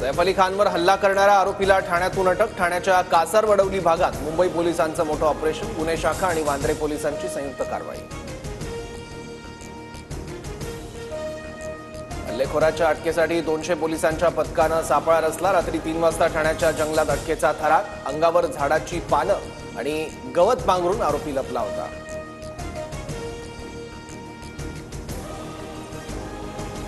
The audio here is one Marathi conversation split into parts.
सैफ अली खानवर हल्ला करणाऱ्या आरोपीला ठाण्यातून अटक। ठाण्याच्या कासारवडवली भागात मुंबई पोलिसांचं मोठं ऑपरेशन। पुणे शाखा आणि वांद्रे पोलिसांची संयुक्त कारवाई। हल्लेखोराच्या अटकेसाठी 200 पोलिसांच्या पथकानं सापळा रचला। रात्री 3 वाजता ठाण्याच्या जंगलात अटकेचा थरार। अंगावर झाडाची पानं आणि गवत पांघरून आरोपी लपला होता।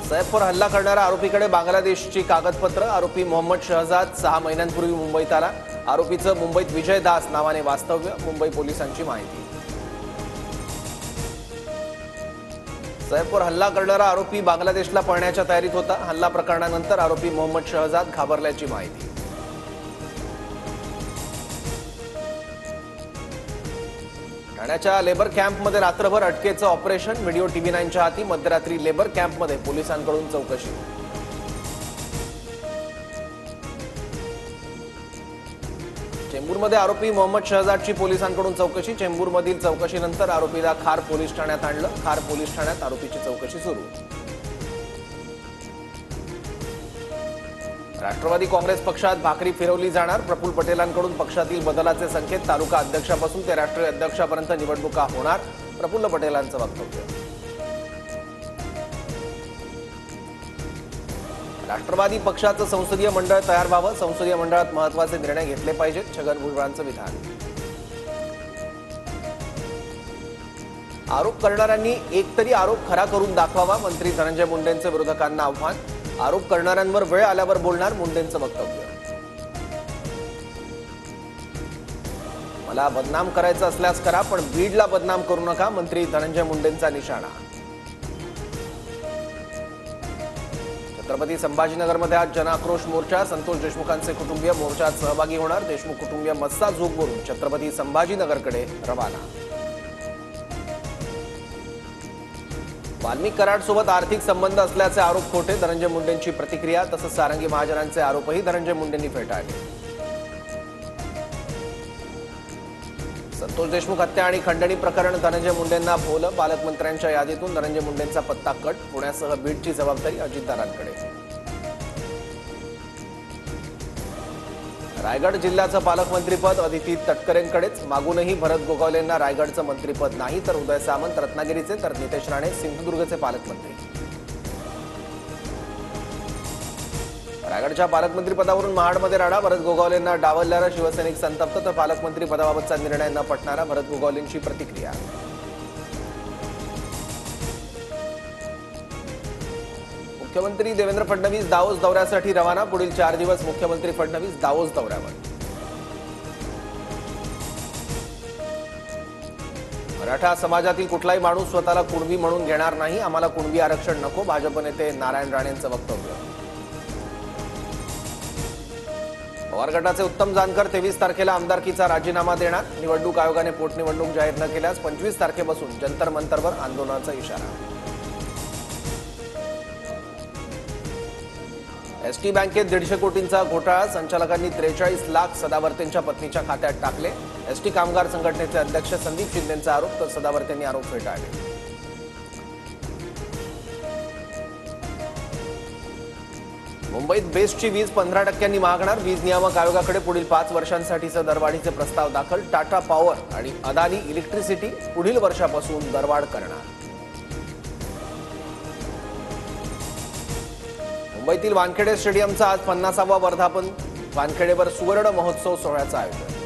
सैफवर हल्ला करणाऱ्या आरोपीकडे बांगलादेशची कागदपत्र। आरोपी मोहम्मद शहजाद 6 महिन्यांपूर्वी मुंबईत आला। आरोपीचं मुंबईत विजय दास नावाने वास्तव्य। मुंबई पोलिसांची माहिती। सैफवर हल्ला करणारा आरोपी बांगलादेशला पळण्याच्या तयारीत होता। हल्ला प्रकरणानंतर आरोपी मोहम्मद शहजाद घाबरल्याची माहिती। ठाण्याच्या लेबर कॅम्पमध्ये रात्रभर अटकेचं ऑपरेशन। व्हिडिओ TV9च्या हाती। मध्यरात्री लेबर कॅम्पमध्ये पोलिसांकडून चौकशी। चेंबूरमध्ये आरोपी मोहम्मद शहजादची पोलिसांकडून चौकशी। चेंबूरमधील चौकशीनंतर आरोपीला खार पोलीस ठाण्यात आणलं। खार पोलीस ठाण्यात आरोपीची चौकशी सुरू। राष्ट्रवादी काँग्रेस पक्षात भाकरी फिरवली जाणार। प्रफुल्ल पटेलांकडून पक्षातील बदलाचे संकेत। तालुका अध्यक्षापासून ते राष्ट्रीय अध्यक्षापर्यंत निवडणुका होणार। प्रफुल्ल पटेलांचं वक्तव्य। राष्ट्रवादी पक्षाचं संसदीय मंडळ तयार व्हावं। संसदीय मंडळात महत्त्वाचे निर्णय घेतले पाहिजेत। छगन भुजबळांचं विधान। आरोप करणाऱ्यांनी एकतरी आरोप खरा करून दाखवावा। मंत्री धनंजय मुंडेंचं विरोधकांना आव्हान। आरोप करणाऱ्यांवर वेळ आल्यावर बोलणार। मुंडेंचं वक्तव्य। मला बदनाम करायचं असल्यास करा, पण बीडला बदनाम करू नका। मंत्री धनंजय मुंडेंचा निशाणा। छत्रपती संभाजीनगरमध्ये आज जनआक्रोश मोर्चा। संतोष देशमुखांचे कुटुंबीय मोर्चात सहभागी होणार। देशमुख कुटुंबीय मस्सा झोपवरून छत्रपती संभाजीनगरकडे रवाना। वाल्मिक कराडसोबत आर्थिक संबंध असल्याचे आरोप खोटे। धनंजय मुंडेंची प्रतिक्रिया। तसंच सारंगी महाजनांचे आरोपही धनंजय मुंडेंनी फेटाळले। संतोष देशमुख हत्या आणि खंडणी प्रकरण धनंजय मुंडेंना भोवलं। पालकमंत्र्यांच्या यादीतून धनंजय मुंडेंचा पत्ता कट। पुण्यासह बीडची जबाबदारी अजितदारांकडे। रायगड जिल्ह्याचं पालकमंत्रीपद अदिती तटकरेंकडेच। मागूनही भरत गोगावलेंना रायगडचं मंत्रीपद नाही, तर उदय सामंत रत्नागिरीचे, तर नितेश राणे सिंधुदुर्गचे पालकमंत्री। रायगडच्या पालकमंत्रीपदावरून महाडमध्ये राडा। भरत गोगावलेंना डावलल्यानं शिवसैनिक संतप्त, तर पालकमंत्री पदाबाबतचा निर्णय न पटणारा भरत गोगावलेंची प्रतिक्रिया। मुख्यमंत्री देवेंद्र फडणवीस दावोस दौऱ्यासाठी रवाना। पुढील 4 दिवस मुख्यमंत्री फडणवीस दावोस दौऱ्यावर। मराठा समाजातील कुठलाही माणूस स्वतःला कुणबी म्हणून घेणार नाही। आम्हाला कुणबी आरक्षण नको। भाजप नेते नारायण राणेंचं वक्तव्य। पवार गटाचे उत्तम जानकर 23 तारखेला आमदारकीचा राजीनामा देणार। निवडणूक आयोगाने पोटनिवडणूक जाहीर न केल्यास 25 तारखेपासून जंतर मंतरवर आंदोलनाचा इशारा। एसटी बँकेत 150 कोटींचा घोटाळा। संचालकांनी 43 लाख सदावर्तेंच्या पत्नीच्या खात्यात टाकले। एसटी कामगार संघटनेचे अध्यक्ष संदीप शिंदेंचा आरोप, तर सदावर्तेंनी आरोप फेटाळले। मुंबईत बेस्टची वीज 15% महागणार। वीज नियामक आयोगाकडे पुढील 5 वर्षांसाठीचे दरवाढीचे प्रस्ताव दाखल। टाटा पॉवर आणि अदानी इलेक्ट्रिसिटी पुढील वर्षापासून दरवाढ करणार। मुंबईतील वानखेडे स्टेडियमचा आज 50वा वर्धापन। वानखेडेवर सुवर्ण महोत्सव सोहळ्याचं आयोजन।